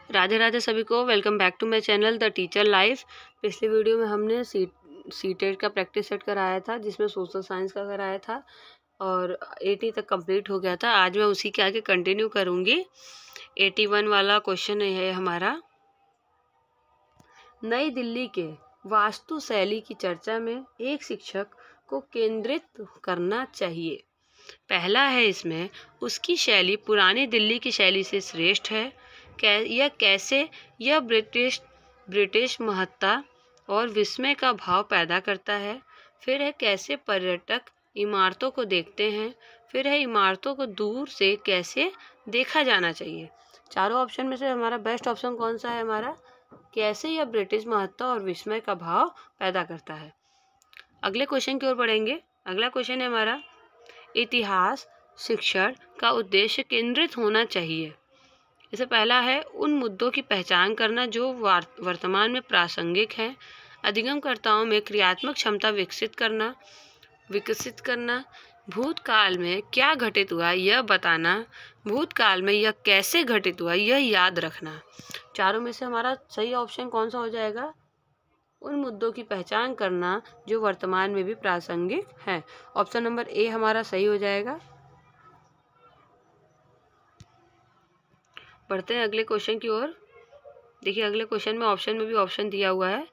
राधे राधे सभी को। Welcome back to my channel the teacher life. पिछले वीडियो में हमने सीटेट का प्रैक्टिस सेट कराया था, जिसमें सोशल साइंस का कराया था और 80 तक कंप्लीट हो गया था। आज मैं उसी के आगे कंटिन्यू करूँगी। 81 वाला क्वेश्चन है हमारा, नई दिल्ली के वास्तु शैली की चर्चा में एक शिक्षक को केंद्रित करना चाहिए। पहला है इसमें, उसकी शैली पुरानी दिल्ली की शैली से श्रेष्ठ है। यह कैसे यह ब्रिटिश महत्ता और विस्मय का भाव पैदा करता है। फिर है कैसे पर्यटक इमारतों को देखते हैं। फिर है इमारतों को दूर से कैसे देखा जाना चाहिए। चारों ऑप्शन में से हमारा बेस्ट ऑप्शन कौन सा है? हमारा कैसे यह ब्रिटिश महत्ता और विस्मय का भाव पैदा करता है। अगले क्वेश्चन की ओर बढ़ेंगे। अगला क्वेश्चन है हमारा, इतिहास शिक्षण का उद्देश्य केंद्रित होना चाहिए। इससे पहला है, उन मुद्दों की पहचान करना जो वर्तमान में प्रासंगिक हैं। अधिगमकर्ताओं में क्रियात्मक क्षमता विकसित करना। भूतकाल में क्या घटित हुआ यह बताना। भूतकाल में यह कैसे घटित हुआ यह याद रखना। चारों में से हमारा सही ऑप्शन कौन सा हो जाएगा? उन मुद्दों की पहचान करना जो वर्तमान में भी प्रासंगिक हैं। ऑप्शन नंबर ए हमारा सही हो जाएगा। बढ़ते हैं अगले क्वेश्चन की ओर। देखिए, अगले क्वेश्चन में ऑप्शन में भी ऑप्शन दिया हुआ है,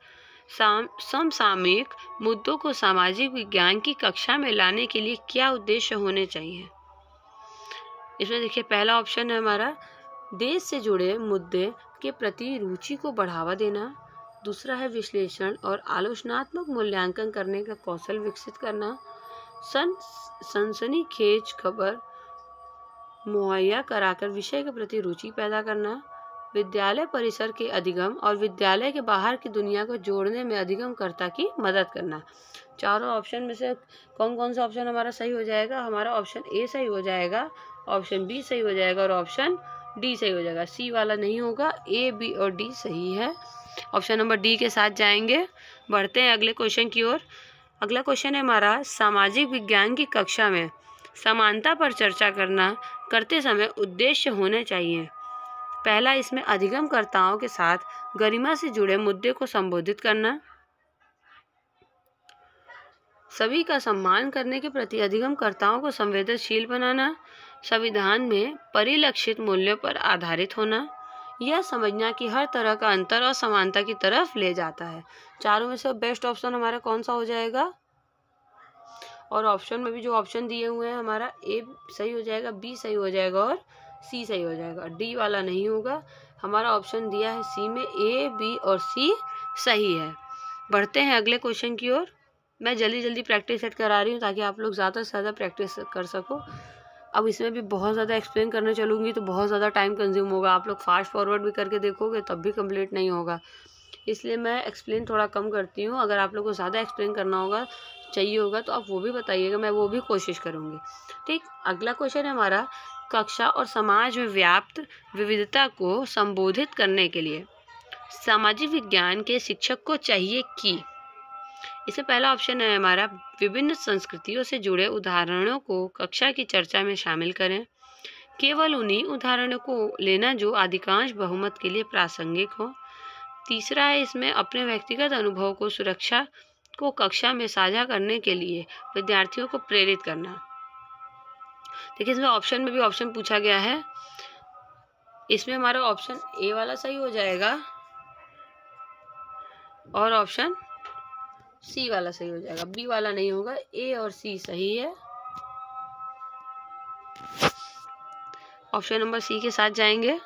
समसामयिक मुद्दों को सामाजिक विज्ञान की कक्षा में लाने के लिए क्या उद्देश्य होने चाहिए। इसमें देखिए, पहला ऑप्शन है हमारा, देश से जुड़े मुद्दे के प्रति रुचि को बढ़ावा देना। दूसरा है विश्लेषण और आलोचनात्मक मूल्यांकन करने का कौशल विकसित करना। सनसनीखेज खबर मुहैया कराकर विषय के प्रति रुचि पैदा करना। विद्यालय परिसर के अधिगम और विद्यालय के बाहर की दुनिया को जोड़ने में अधिगमकर्ता की मदद करना। चारों ऑप्शन में से कौन कौन सा ऑप्शन हमारा सही हो जाएगा? हमारा ऑप्शन ए सही हो जाएगा, ऑप्शन बी सही हो जाएगा और ऑप्शन डी सही हो जाएगा। सी वाला नहीं होगा। ए, बी और डी सही है। ऑप्शन नंबर डी के साथ जाएंगे। बढ़ते हैं अगले क्वेश्चन की ओर। अगला क्वेश्चन है हमारा, सामाजिक विज्ञान की कक्षा में समानता पर चर्चा करते समय उद्देश्य होने चाहिए। पहला, इसमें अधिगमकर्ताओं के साथ गरिमा से जुड़े मुद्दे को संबोधित करना। सभी का सम्मान करने के प्रति अधिगमकर्ताओं को संवेदनशील बनाना। संविधान में परिलक्षित मूल्यों पर आधारित होना। यह समझना कि हर तरह का अंतर और समानता की तरफ ले जाता है। चारों में से बेस्ट ऑप्शन हमारा कौन सा हो जाएगा? और ऑप्शन में भी जो ऑप्शन दिए हुए हैं, हमारा ए सही हो जाएगा, बी सही हो जाएगा और सी सही हो जाएगा। डी वाला नहीं होगा। हमारा ऑप्शन दिया है सी में, ए, बी और सी सही है। बढ़ते हैं अगले क्वेश्चन की ओर। मैं जल्दी प्रैक्टिस सेट करा रही हूँ ताकि आप लोग ज़्यादा से ज़्यादा प्रैक्टिस कर सको। अब इसमें भी बहुत ज़्यादा एक्सप्लेन करने चलूँगी तो बहुत ज़्यादा टाइम कंज्यूम होगा। आप लोग फास्ट फॉरवर्ड भी करके देखोगे तब भी कंप्लीट नहीं होगा, इसलिए मैं एक्सप्लेन थोड़ा कम करती हूँ। अगर आप लोगों को ज़्यादा एक्सप्लेन करना होगा, चाहिए होगा, तो आप वो भी बताइएगा, मैं वो भी कोशिश करूँगी। ठीक, अगला क्वेश्चन है हमारा, कक्षा और समाज में व्याप्त विविधता को संबोधित करने के लिए सामाजिक विज्ञान के शिक्षक को चाहिए कि। इससे पहला ऑप्शन है हमारा, विभिन्न संस्कृतियों से जुड़े उदाहरणों को कक्षा की चर्चा में शामिल करें। केवल उन्हीं उदाहरणों को लेना जो अधिकांश बहुमत के लिए प्रासंगिक हो। तीसरा है इसमें, अपने व्यक्तिगत अनुभव को सुरक्षा को कक्षा में साझा करने के लिए विद्यार्थियों को प्रेरित करना। देखिए, इसमें ऑप्शन में भी ऑप्शन पूछा गया है। इसमें हमारा ऑप्शन ए वाला सही हो जाएगा और ऑप्शन सी वाला सही हो जाएगा। बी वाला नहीं होगा। ए और सी सही है। ऑप्शन नंबर सी के साथ जाएंगे।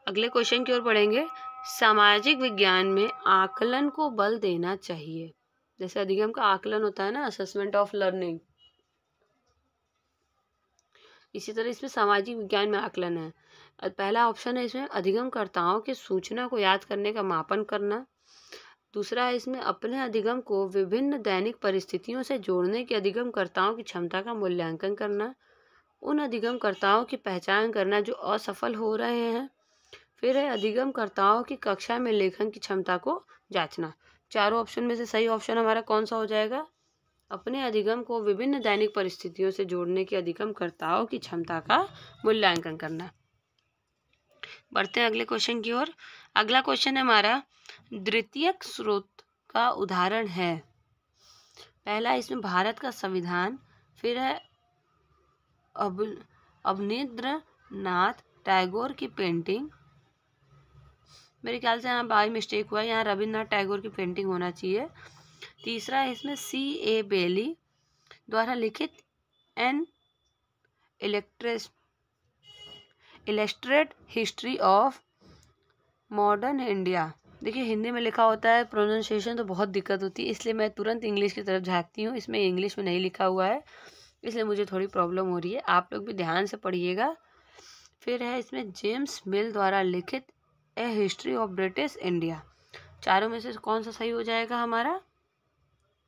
अगले क्वेश्चन की ओर बढ़ेंगे। सामाजिक विज्ञान में आकलन को बल देना चाहिए। जैसे अधिगम का आकलन होता है ना, असेसमेंट ऑफ लर्निंग, इसी तरह इसमें सामाजिक विज्ञान में आकलन है। पहला ऑप्शन है इसमें, अधिगमकर्ताओं की सूचना को याद करने का मापन करना। दूसरा है इसमें, अपने अधिगम को विभिन्न दैनिक परिस्थितियों से जोड़ने के अधिगमकर्ताओं की क्षमता का मूल्यांकन करना। उन अधिगमकर्ताओं की पहचान करना जो असफल हो रहे हैं। फिर है अधिगमकर्ताओं की कक्षा में लेखन की क्षमता को जांचना। चारों ऑप्शन में से सही ऑप्शन हमारा कौन सा हो जाएगा? अपने अधिगम को विभिन्न दैनिक परिस्थितियों से जोड़ने के अधिगमकर्ताओं की क्षमता का मूल्यांकन करना। बढ़ते हैं अगले क्वेश्चन की ओर। अगला क्वेश्चन है हमारा, द्वितीयक स्रोत का उदाहरण है। पहला इसमें भारत का संविधान, फिर है अवनींद्रनाथ टैगोर की पेंटिंग, मेरे ख्याल से यहाँ बाई मिस्टेक हुआ है, यहाँ रविन्द्रनाथ टैगोर की पेंटिंग होना चाहिए। तीसरा है इसमें C.A. बेली द्वारा लिखित an illustrate history of modern India. देखिए हिंदी में लिखा होता है, प्रोनाउंसिएशन तो बहुत दिक्कत होती है, इसलिए मैं तुरंत इंग्लिश की तरफ झाँकती हूँ। इसमें इंग्लिश में नहीं लिखा हुआ है, इसलिए मुझे थोड़ी प्रॉब्लम हो रही है, आप लोग भी ध्यान से पढ़िएगा। फिर है इसमें जेम्स मिल द्वारा लिखित ए हिस्ट्री ऑफ ब्रिटिश इंडिया। चारों में से कौन सा सही हो जाएगा हमारा?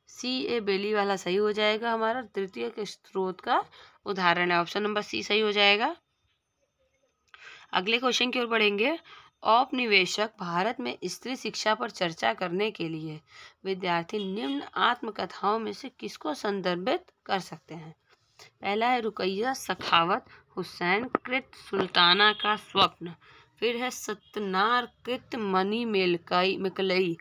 C.A. बेली वाला सही हो जाएगा हमारा, तृतीयक स्रोत का उदाहरण है, ऑप्शन नंबर C सही हो जाएगा। अगले क्वेश्चन की ओर बढ़ेंगे। औपनिवेशिक भारत में स्त्री शिक्षा पर चर्चा करने के लिए विद्यार्थी निम्न आत्मकथाओं में से किसको संदर्भित कर सकते हैं? पहला है रुकैया सखावत हुसैन कृत सुल्ताना का स्वप्न, फिर है सत्यनार कृत मणि मिकलई,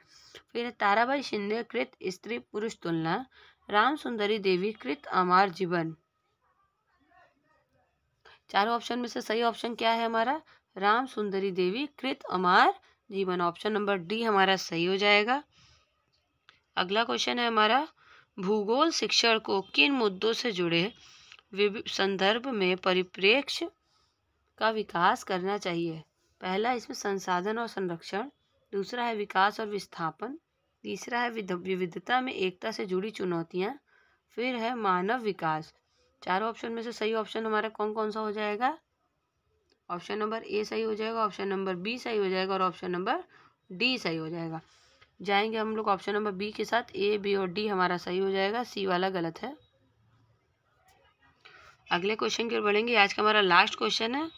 फिर है ताराबाई शिंदे कृत स्त्री पुरुष तुलना, राम सुंदरी देवी कृत अमर जीवन। चारों ऑप्शन में से सही ऑप्शन क्या है हमारा? राम सुंदरी देवी कृत अमर जीवन, ऑप्शन नंबर D हमारा सही हो जाएगा। अगला क्वेश्चन है हमारा, भूगोल शिक्षण को किन मुद्दों से जुड़े संदर्भ में परिप्रेक्ष्य का विकास करना चाहिए? पहला इसमें संसाधन और संरक्षण, दूसरा है विकास और विस्थापन, तीसरा है विविधता में एकता से जुड़ी चुनौतियां, फिर है मानव विकास। चारों ऑप्शन में से सही ऑप्शन हमारा कौन कौन सा हो जाएगा? ऑप्शन नंबर A सही हो जाएगा, ऑप्शन नंबर B सही हो जाएगा और ऑप्शन नंबर D सही हो जाएगा। जाएंगे हम लोग ऑप्शन नंबर B के साथ, A, B और D हमारा सही हो जाएगा, C वाला गलत है। अगले क्वेश्चन की ओर बढ़ेंगे। आज का हमारा लास्ट क्वेश्चन है,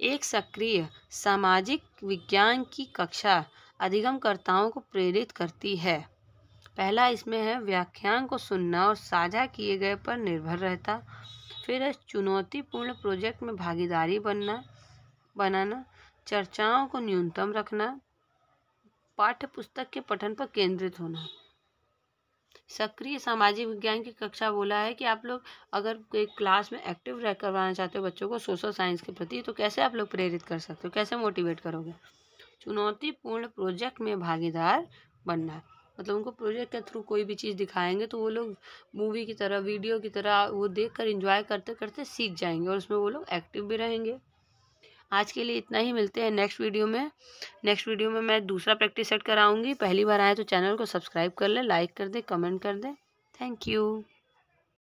एक सक्रिय सामाजिक विज्ञान की कक्षा अधिगमकर्ताओं को प्रेरित करती है। पहला इसमें है व्याख्यान को सुनना और साझा किए गए पर निर्भर रहता, फिर है चुनौतीपूर्ण प्रोजेक्ट में भागीदारी बनाना, चर्चाओं को न्यूनतम रखना, पाठ्य पुस्तक के पठन पर केंद्रित होना। सक्रिय सामाजिक विज्ञान की कक्षा बोला है कि आप लोग अगर कोई क्लास में एक्टिव रह करवाना चाहते हो बच्चों को सोशल साइंस के प्रति, तो कैसे आप लोग प्रेरित कर सकते हो, कैसे मोटिवेट करोगे? चुनौतीपूर्ण प्रोजेक्ट में भागीदार बनना, मतलब उनको प्रोजेक्ट के थ्रू कोई भी चीज़ दिखाएंगे तो वो लोग मूवी की तरह, वीडियो की तरह वो देखकर एंजॉय करते करते सीख जाएंगे और उसमें वो लोग एक्टिव भी रहेंगे। आज के लिए इतना ही, मिलते हैं नेक्स्ट वीडियो में। नेक्स्ट वीडियो में मैं दूसरा प्रैक्टिस सेट कराऊंगी। पहली बार आए तो चैनल को सब्सक्राइब कर ले, लाइक कर दे, कमेंट कर दे। Thank you.